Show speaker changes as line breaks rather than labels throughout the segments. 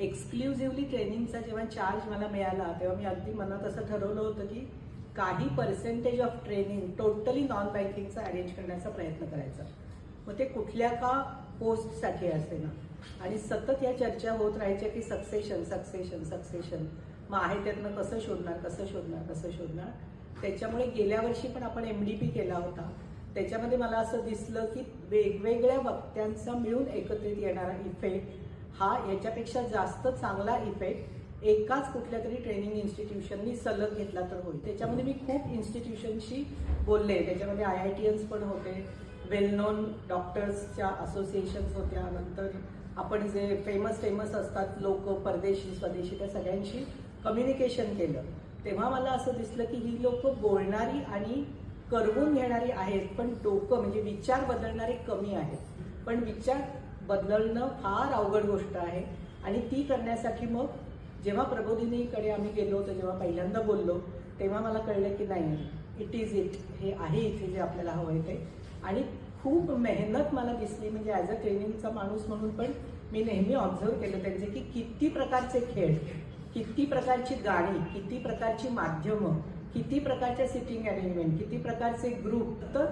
Exclusively ट्रेनिंगचा जेव्हा charge मला मिळाला तेव्हा मी अगदी मनात असं ठरवलं होतं की काही percentage of training totally non बँकिंगचा अरेंज करण्याचा प्रयत्न करायचा. मग ते कुठल्या का पोस्टसाठी असे ना, आणि सतत या चर्चा होत राहायच्या की सक्सेशन सक्सेशन सक्सेशन, मग आहे त्यातनं कसं शोधणार कसं शोधणार कसं शोधणार. त्याच्यामुळे गेल्या वर्षी पण आपण MDP केला होता. त्याच्यामध्ये मला असं दिसलं की वेगवेगळ्या वक्त्यांचा मिळून एकत्रित येणारा इफेक्ट हा याच्यापेक्षा जास्त चांगला इफेक्ट एकाच कुठल्या तरी ट्रेनिंग इन्स्टिट्यूशननी सलग घेतला तर होईल. त्याच्यामध्ये मी खूप इन्स्टिट्यूशनशी बोलले. त्याच्यामध्ये IITians पण होते, वेल नोन डॉक्टर्सच्या असोसिएशन्स होत्या, नंतर आपण जे फेमस असतात लोक परदेशी स्वदेशी त्या सगळ्यांशी कम्युनिकेशन केलं. तेव्हा मला असं दिसलं की ही लोक बोलणारी आणि करवून घेणारी आहेत, पण डोकं म्हणजे विचार बदलणारे कमी आहेत. पण विचार बदलणं फार अवघड गोष्ट आहे आणि ती करण्यासाठी मग जेव्हा प्रबोधिनीकडे आम्ही गेलो होतो, जेव्हा पहिल्यांदा बोललो, तेव्हा मला कळलं की नाही, इट इज इट, हे आहे इथे जे आपल्याला हवं आहे ते. आणि खूप मेहनत मला दिसली. म्हणजे ॲज अ ट्रेनिंगचा माणूस म्हणून पण मी नेहमी ऑब्झर्व केलं त्यांचे की किती प्रकारचे खेळ, किती प्रकारची गाणी, किती प्रकारची माध्यमं, किती प्रकारच्या सिटिंग अरेंजमेंट, किती प्रकारचे ग्रुप, तर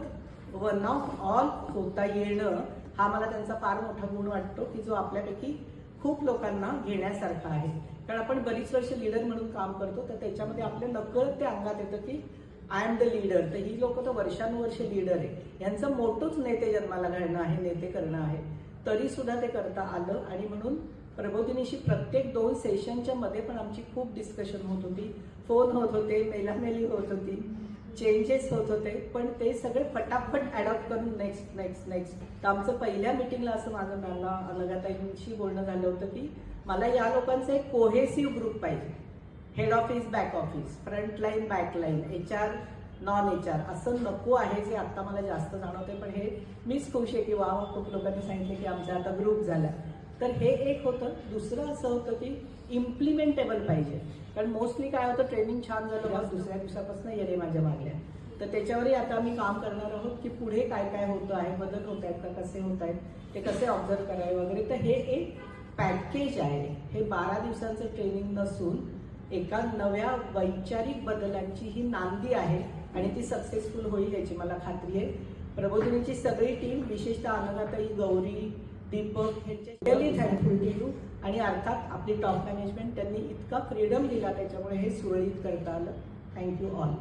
वन ऑफ ऑल होता येणं हा मला त्यांचा फार मोठा गुण वाटतो की जो आपल्यापैकी खूप लोकांना घेण्यासारखा आहे. कारण आपण बरीच वर्ष लीडर म्हणून काम करतो, तर त्याच्यामध्ये आपल्या नकळत ते अंगात येतं की आय एम द लीडर. तर ही लोक तर वर्षानुवर्ष लीडर आहे. यांचं मोठंच नेते जन्माला घालणं आहे, नेते करणं आहे. तरी सुद्धा ते करता आलं. आणि म्हणून प्रबोधिनीशी प्रत्येक 2 सेशनच्या मध्ये पण आमची खूप डिस्कशन होत होती, फोन होत होते, मेलामेली होत होती, चेंजेस होत होते, पण ते सगळे फटाफट अडॉप्ट करून नेक्स्ट नेक्स्ट नेक्स्ट. तर आमचं पहिल्या मिटिंगला असं माझं अनघाताईंशी बोलणं झालं होतं की मला या लोकांचा एक कोहेसिव्ह ग्रुप पाहिजे. Head office, back office, front line, back line, HR, non HR असं नको आहे जे आता मला जास्त जाणवते. पण हे मीच खुश आहे की वा खूप लोकांनी सांगितले की आमचा आता ग्रुप झाला. तर हे एक होतं. दुसरं असं होतं की इम्प्लिमेंटेबल पाहिजे. कारण मोस्टली काय होतं, ट्रेनिंग छान झालं बस दुसऱ्या दिवसापासून येणे माझ्या मागल्या. तर त्याच्यावरही आता आम्ही काम करणार आहोत की पुढे काय काय होतं आहे, बदल होत आहेत का, कसे होत आहेत, ते कसे ऑब्झर्व करावे वगैरे. तर हे एक पॅकेज आहे. हे 12 दिवसांचं ट्रेनिंग नसून एका नव्या वैचारिक बदलांची ही नांदी आहे आणि ती सक्सेसफुल होईल याची मला खात्री आहे. प्रबोधिनीची सगळी टीम, विशेषतः अनघाताई, गौरी, दीपक ह्यांचे रिअली थँकफुल टू यू. आणि अर्थात आपली टॉप मॅनेजमेंट, त्यांनी इतका फ्रीडम दिला त्याच्यामुळे हे सुरळीत करता आलं. Thank you all.